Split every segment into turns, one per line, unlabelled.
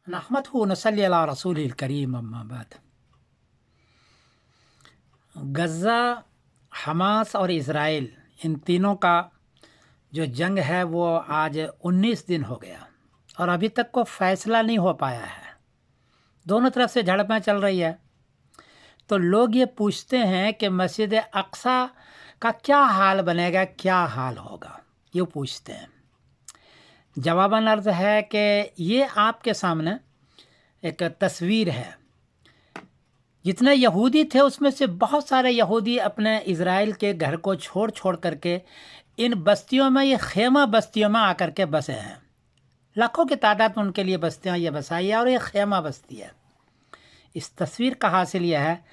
नहमदहु व नसल्ली अला रसूलिल करीम अम्मा बाद। गज़ा, हमास और इज़राइल, इन तीनों का जो जंग है वो आज 19 दिन हो गया और अभी तक को फ़ैसला नहीं हो पाया है। दोनों तरफ से झड़पें चल रही है। तो लोग ये पूछते हैं कि मस्जिद अक्सा का क्या हाल बनेगा, क्या हाल होगा, ये पूछते हैं। जवाबन अर्ज़ है कि ये आपके सामने एक तस्वीर है। जितने यहूदी थे उसमें से बहुत सारे यहूदी अपने इज़राइल के घर को छोड़ करके इन बस्तियों में, ये खेमा बस्तियों में आकर के बसे हैं। लाखों की तादाद में उनके लिए बस्तियां ये बसाई है और ये खेमा बस्ती है। इस तस्वीर का हासिल यह है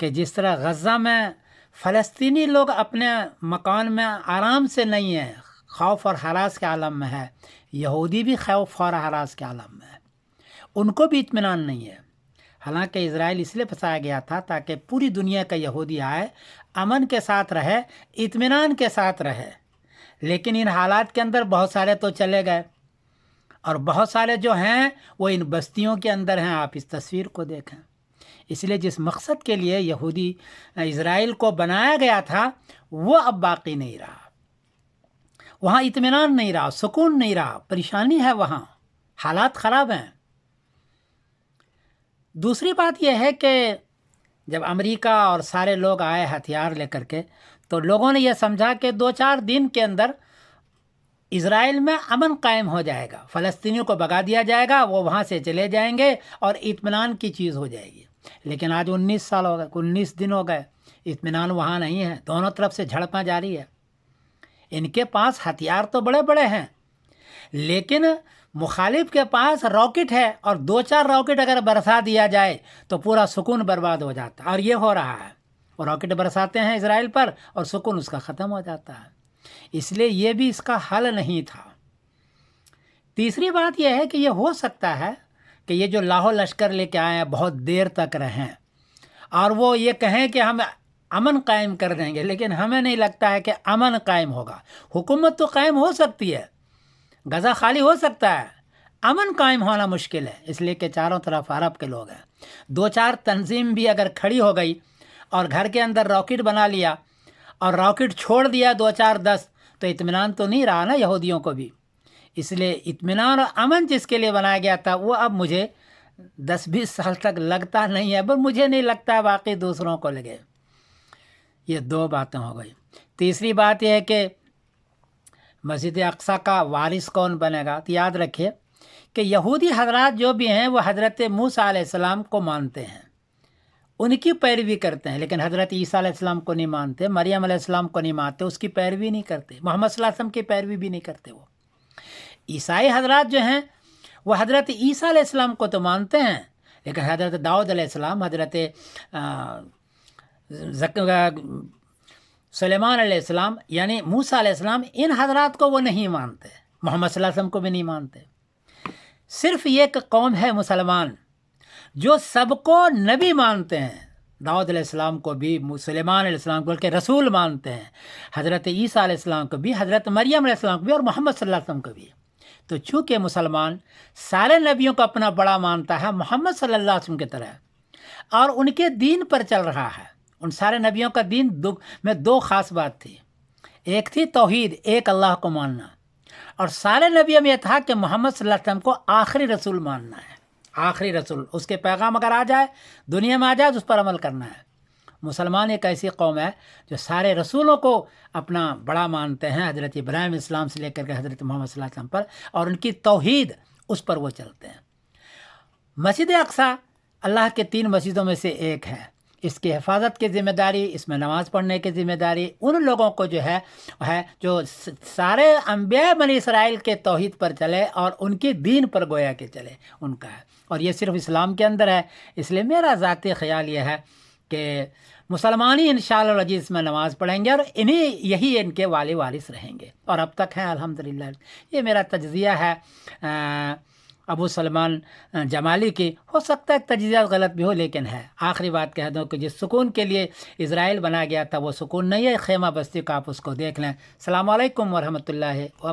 कि जिस तरह गज़ा में फ़लस्तीनी लोग अपने मकान में आराम से नहीं है, खौफ और हरास के आलम में है, यहूदी भी खौफ और हरास के आलम में है। उनको भी इत्मीनान नहीं है। हालांकि इज़राइल इसलिए फंसाया गया था ताकि पूरी दुनिया का यहूदी आए, अमन के साथ रहे, इत्मीनान के साथ रहे। लेकिन इन हालात के अंदर बहुत सारे तो चले गए और बहुत सारे जो हैं वो इन बस्तियों के अंदर हैं। आप इस तस्वीर को देखें। इसलिए जिस मकसद के लिए यहूदी इज़राइल को बनाया गया था वो अब बाकी नहीं रहा। वहाँ इत्मीनान नहीं रहा, सुकून नहीं रहा, परेशानी है, वहाँ हालात ख़राब हैं। दूसरी बात यह है कि जब अमेरिका और सारे लोग आए हथियार लेकर के, तो लोगों ने यह समझा कि 2-4 दिन के अंदर इज़राइल में अमन कायम हो जाएगा, फ़लस्तीनियों को भगा दिया जाएगा, वो वहाँ से चले जाएंगे और इत्मीनान की चीज़ हो जाएगी। लेकिन आज 19 साल हो गए, 19 दिन हो गए, इत्मीनान वहाँ नहीं है। दोनों तरफ से झड़पें जारी है। इनके पास हथियार तो बड़े बड़े हैं, लेकिन मुखालिफ के पास रॉकेट है और 2-4 रॉकेट अगर बरसा दिया जाए तो पूरा सुकून बर्बाद हो जाता है। और ये हो रहा है। वो रॉकेट बरसाते हैं इज़राइल पर और सुकून उसका ख़त्म हो जाता है। इसलिए ये भी इसका हल नहीं था। तीसरी बात यह है कि ये हो सकता है कि ये जो लाहौर लश्कर लेके आए हैं बहुत देर तक रहें और वो ये कहें कि हम अमन कायम कर देंगे, लेकिन हमें नहीं लगता है कि अमन कायम होगा। हुकूमत तो कायम हो सकती है, गज़ा खाली हो सकता है, अमन कायम होना मुश्किल है। इसलिए कि चारों तरफ अरब के लोग हैं। 2-4 तंजीम भी अगर खड़ी हो गई और घर के अंदर रॉकेट बना लिया और रॉकेट छोड़ दिया 2-4-10, तो इत्मीनान तो नहीं रहा ना यहूदियों को भी। इसलिए इत्मीनान और अमन जिसके लिए बनाया गया था वो अब मुझे 10-20 साल तक लगता नहीं है, पर मुझे नहीं लगता बाकी दूसरों को लगे। ये 2 बातें हो गई। तीसरी बात यह है कि मस्जिद अक्सा का वारिस कौन बनेगा। तो याद रखिए कि यहूदी हजरात जो भी हैं वो हज़रत मूसा अलैहिस्सलाम को मानते हैं, उनकी पैरवी करते हैं, लेकिन हज़रत ईसा अलैहिस्सलाम को नहीं मानते, मरियम अलैहिस्सलाम को नहीं मानते, उसकी पैरवी नहीं करते, मोहम्मद सल्लल्लाहु अलैहि वसल्लम की पैरवी भी नहीं करते। वो ईसाई हजरात जो हैं वो हज़रत ईसा अलैहिस्सलाम को तो मानते हैं, लेकिन हज़रत दाऊद अलैहिस्सलाम, हज़रत सुलेमान अलैहिस्सलाम यानी मूसा अलैहिस्सलाम, इन हजरात को वो नहीं मानते, मोहम्मद सल्लल्लाहु अलैहि वसल्लम को भी नहीं मानते। सिर्फ ये एक कौम है मुसलमान जो सबको नबी मानते हैं। दाऊद अलैहिस्सलाम को भी, सुलेमान अलैहिस्सलाम को बल्कि रसूल मानते हैं, हज़रत ईसा अलैहिस्सलाम को भी, हज़रत मरियम अलैहिस्सलाम को भी और मोहम्मद सल्लल्लाहु अलैहि वसल्लम को भी। तो चूँकि मुसलमान सारे नबियों को अपना बड़ा मानता है, मोहम्मद सल्लल्लाहु अलैहि वसल्लम की तरह, और उनके दीन पर चल रहा है। उन सारे नबियों का दीन में 2 ख़ास बात थी। एक थी तौहीद, एक अल्लाह को मानना, और सारे नबियों में यह था कि मोहम्मद सल्लल्लाहु अलैहि वसल्लम को आखिरी रसूल मानना है। आखिरी रसूल, उसके पैगाम अगर आ जाए, दुनिया में आ जाए, तो उस पर अमल करना है। मुसलमान एक ऐसी कौम है जो सारे रसूलों को अपना बड़ा मानते हैं, हज़रत इब्राहीम इस्लाम से लेकर के हज़रत मोहम्मद सल्लल्लाहु अलैहि वसल्लम पर, और उनकी तौहीद, उस पर वो चलते हैं। मस्जिद अक्सा अल्लाह के 3 मस्जिदों में से एक है। इसकी हिफाजत की ज़िम्मेदारी, इसमें नमाज़ पढ़ने की ज़िम्मेदारी उन लोगों को जो है जो सारे अंबिया बनी इसराइल के तौहीद पर चले और उनके दीन पर गोया के चले, उनका है। और ये सिर्फ इस्लाम के अंदर है। इसलिए मेरा ज़ाती ख़्याल ये है कि मुसलमान ही इंशाअल्लाह अज़ीज़ में नमाज़ पढ़ेंगे और यही इनके वाले वारिस रहेंगे, और अब तक हैं अल्हम्दुलिल्लाह। ये मेरा तज्ज़िया है अबू सलमान जमाली की। हो सकता है तज्ज़िया गलत भी हो, लेकिन है। आखिरी बात कह दूँ कि जिस सुकून के लिए इज़राइल बनाया गया था वो सुकून नहीं है। खेमा बस्ती का आप उसको देख लें। अस्सलामु अलैकुम व रहमतुल्लाहि व